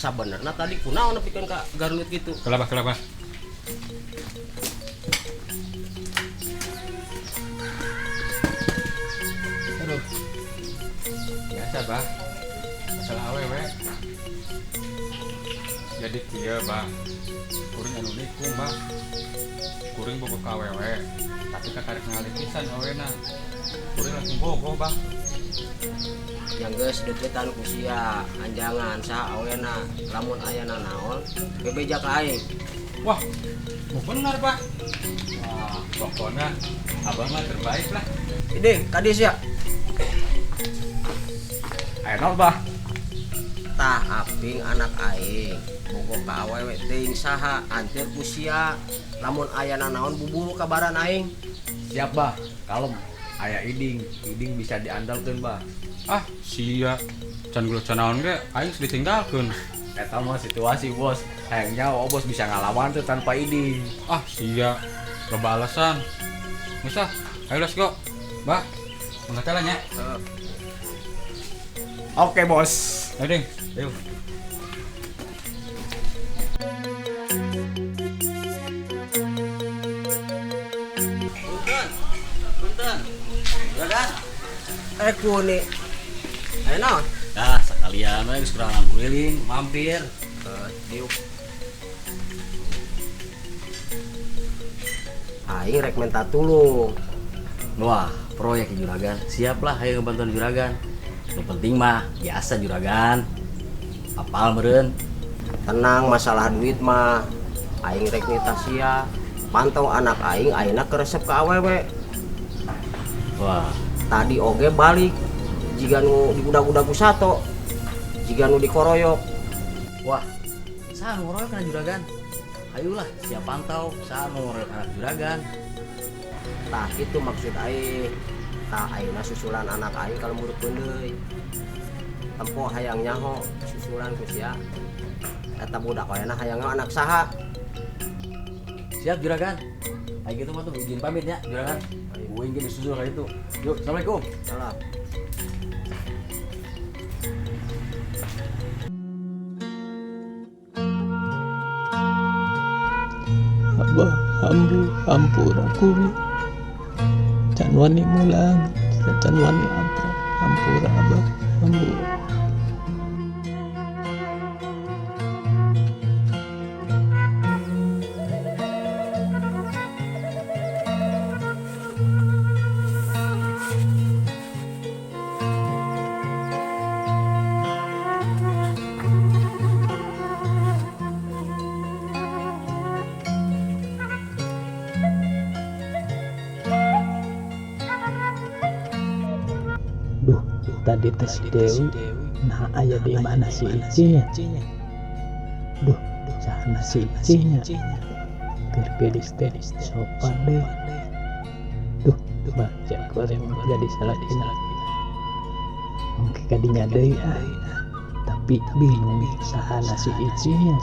Sabenerna tadi kunaon nepikeun ka garut gitu. Kelabah. Aduh. Biasa, Bah. Masalah awewe. Jadi kieu, Bah. Kuring anu nikung, Bah. Kuring boga ka awewe, tapi kakarek ngalih pisan awena. Kuring langsung bogoh, Bah. Yang geus deketan ku sia anjangan saha awena lamun ayana naon bebeja ka aing. Wah, mau benar, Pak. Wah, pokoknya abang mah terbaik lah. Ide ka dieu sia. Enak, Bah. Tah aping anak aing bogo ka awewe teuing saha anteur ku sia lamun ayana naon buburu kabaran aing. Siap, Bah. Kalem. Aya iding bisa diandalkeun, Bah. Ah, sia. Can geuleuh canaon ge aing geus ditinggalkeun. Eta mah situasi, Bos. Hayangnya Bos bisa ngalawan tuh tanpa iding. Ah, sia. Loba alasan. Geus ah, ayo let's go. Bah, mangga nya. Oke, Bos. Ayo, Ding. Ayo. Punten. Juragan. Kuni. Ayo naon? Dah sekalian we geus kurang keliling mampir. Diuk. Aing rek minta tulung. Wah, proyek juragan. Siaplah ayo ngebantuan juragan. Yang penting mah biasa juragan. Apal meureun. Tenang masalah duit mah aing rek nita sia. Pantau anak aing ayeuna keresep ka awewe. Wah, Tadi oge balik jika nu dibudak-budak ku sato. Jika nu dikoroyok. wah. Saha nu ngoroyok kana juragan? Ayolah, siap pantau saha nu ngoroyok anak juragan. Tah kitu maksud aing. Tah ayeuna susulan anak aing kalau murupkeun deui. Tempo hayang nyaho susulan ku sia. Eta budak ayeuna hayang anak saha? Siap juragan. Ayo gitu mah tuh izin pamit ya juragan. Uing ge disusul ka itu. Yuk, assalamualaikum. Salam. Abah ampura kuwi can wani mulang can wani ampura abah ampura. Duh, tadi teh si Dewi. Nah, aya di mana si Icinya? Duh, sana si Icinya. Gergelis teh sopan deh. Duh, baca goreng jadi salah tina. Mungkin kadinya deui tapi bingung sahana si Icinya.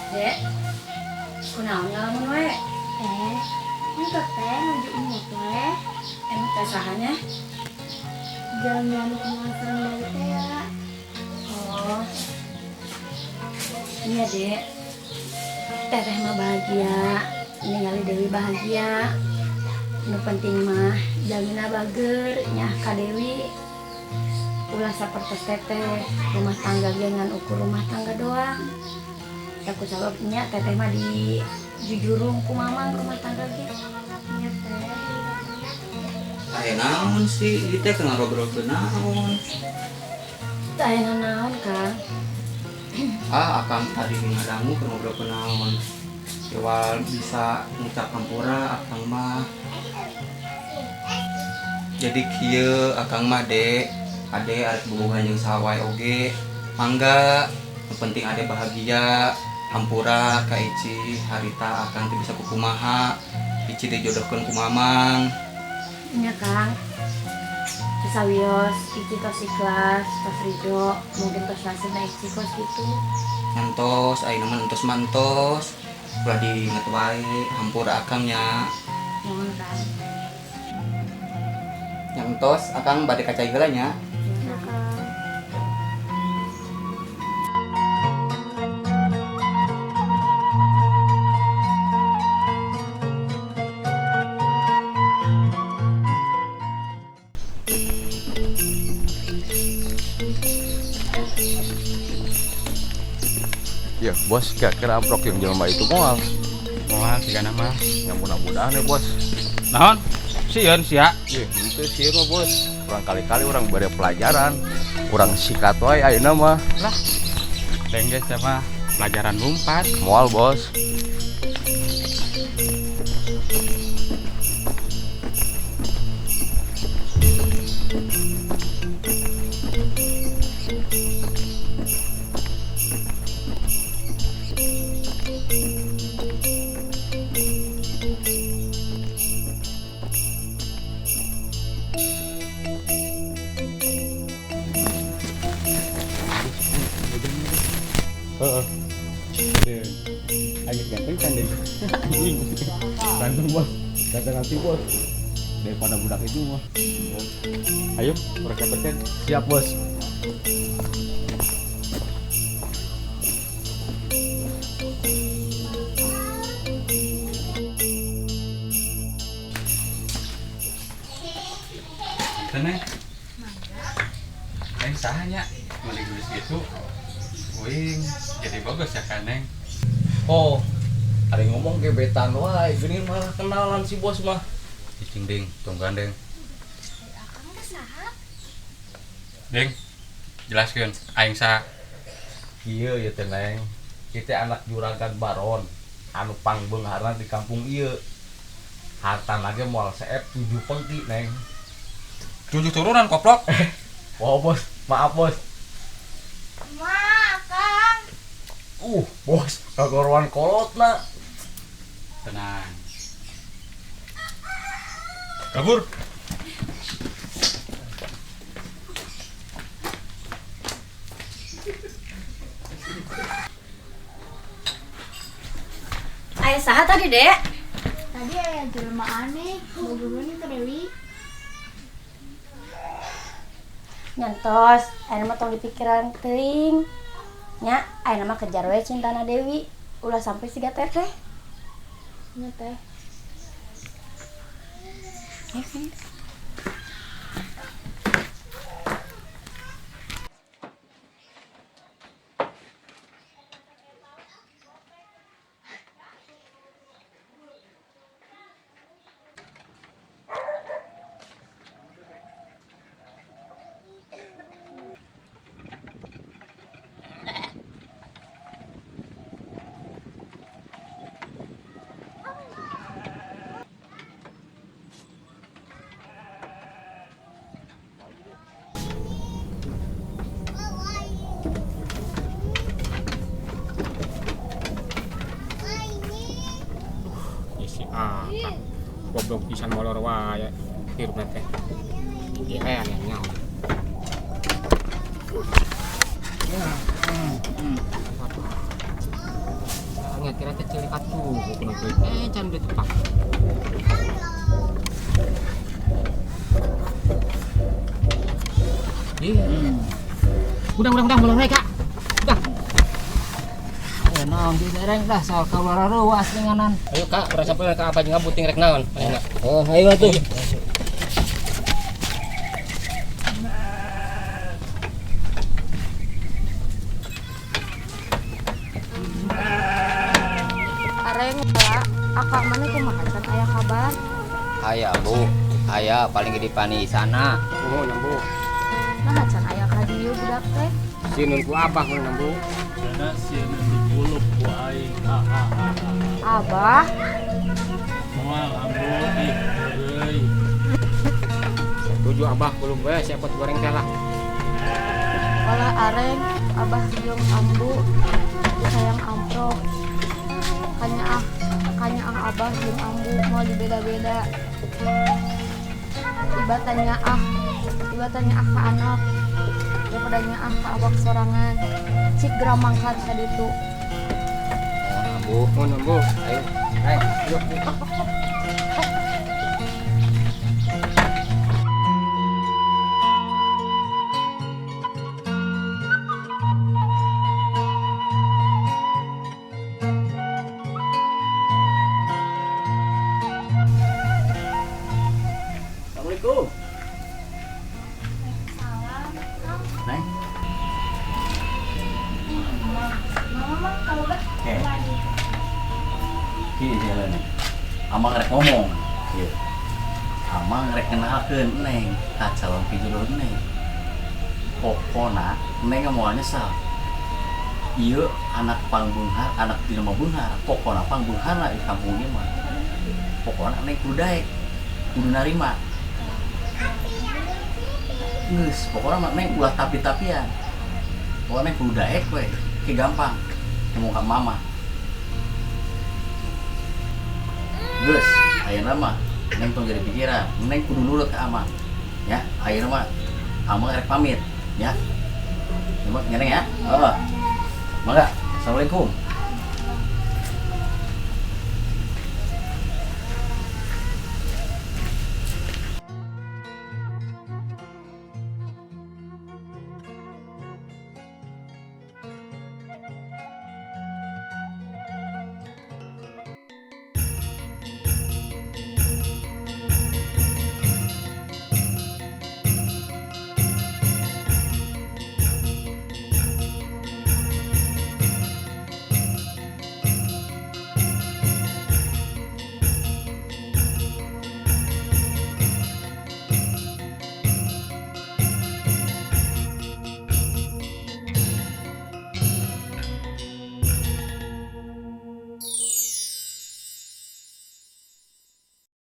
Dek, kunaon ngalamun we? Untuk teh nuju umur teh Emang teh sahanya? jalan kenal serem dari teh ya. Oh. Iya, Dek. Teteh mah bahagia, ningali Dewi bahagia. Nu penting mah jalina bager nya ka Dewi. Ulah sapertos teteh, rumah tangga jangan ukur rumah tangga doang. Aku sababnya teteh mah di jujurung ku mamang rumah tangga ge. Iya teh. Aya naon sih, ieu teh keur ngobrolkeun naon? Aya naon, Kang? Akang tadi ngadangu keur ngobrolkeun naon. Kewal bisa ngucap hampura akang mah. Jadi kieu akang mah Dek, ade arek bobogohan jeung saha wae oge. Mangga, nu penting ade bahagia. Hampura ka Ici harita akang teu bisa kukumaha. Ici dijodohkeun ku Mamang. Nya Kang. Sawios Ici tos ikhlas, tos ridho, mungkin tos hasilna Ici kos gitu. Ngantos ayeuna mah entos mantos. Ulah diinget wae hampura akangnya. Mohon Kang. Ngantos akang bade kacai heula nya. Ya Kang. Ya bos, kira-kira amplop yang jelema itu moal. Moal siga nama. Yang mudah-mudahan ya bos. Naon? Sieun sia. Ya itu sih mah bos. Kurang kali-kali orang beri pelajaran. Kurang sikat wae ayeuna mah. Lah. Dengge sama pelajaran 4. Moal bos. Agak ganteng kan deh. Ganteng bos. Ganteng hati bos. Daripada budak itu mah. Ayo, mereka pencet. Siap bos. Tenang. Neng sahanya mulai geus gitu. Wing, jadi bagus ya kan Neng. Oh, ada yang ngomong gebetan wae, gini malah kenalan si bos mah. Cicing ding, tungguan deng. Deng, jelaskeun aing sa. Iya ya teneng. Kita anak juragan baron, anu pangbeungharna di kampung ieu. Harta lagi moal seep 7 pengki neng. 7 turunan koplok. Wow bos, maaf bos. Bos, kagorowan kolotna. Tenang. Kabur. Aya saha tadi, Dek? Tadi aya jelema aneh, bogoreun ke Dewi. Nyantos, aya mah tong dipikiran teuing. Nya, aya mah kejar we cintana Dewi. Ulah sampai siga teteh. Nya teh. Ya kan? Goblok pisan molor wae hirupna teh. Ieu aya nyaho. Ya, kira teh cilik atuh, kudu teh can ditepak. Udah molor wae, Kak. Udah. Naon di dereng dah soal kaluar ruas denganan. Ayo Kak, urang sampai ka apa jeung ngabuting rek naon? Ayo. Oh, ayo atuh. Areng lah, akak mana kumaha can aya kabar? Aya Bu, aya paling gede pani sana. Oh, nyambu. Nah, can aya ka dieu budak teh. Sinun ku abah mun nyambu. Dana sieun digulup ku aing. Abah, Moal ambu ih euy. Tuju abah belum we siapot goreng teh lah. wala areng, abah jeung ambu sayang amprok. Hanya Kakaknya abah jeung ambu mau dibeda-beda. Ibatannya ke anak daripadanya ke abak sorangan. Cik geram mangkat kaditu. Mohon ambu. Ayo. Yuk. Assalamualaikum. Neng. Mama kalau Kieu jalan. Amang rek ngomong. Kieu. Amang rek kenalkeun Neng ka calon pijulur Neng. Pokona Neng moal nyesal. Ieu anak pangbeunghar, anak dina mah beunghar. Pokona pangbeungharna di kampung ieu mah. Pokona Neng kudu daek. Kudu narima. Geus, pokona mah Neng ulah tapi-tapian. Pokona Neng kudu daek we. Ke gampang. Ngomong ka mama. Geus, ayeuna mah Neng tong jadi pikiran, Neng kudu nurut ka Amang. Ya, ayeuna mah Amang rek pamit, ya. Neng ya. Heeh. Mangga. Assalamualaikum.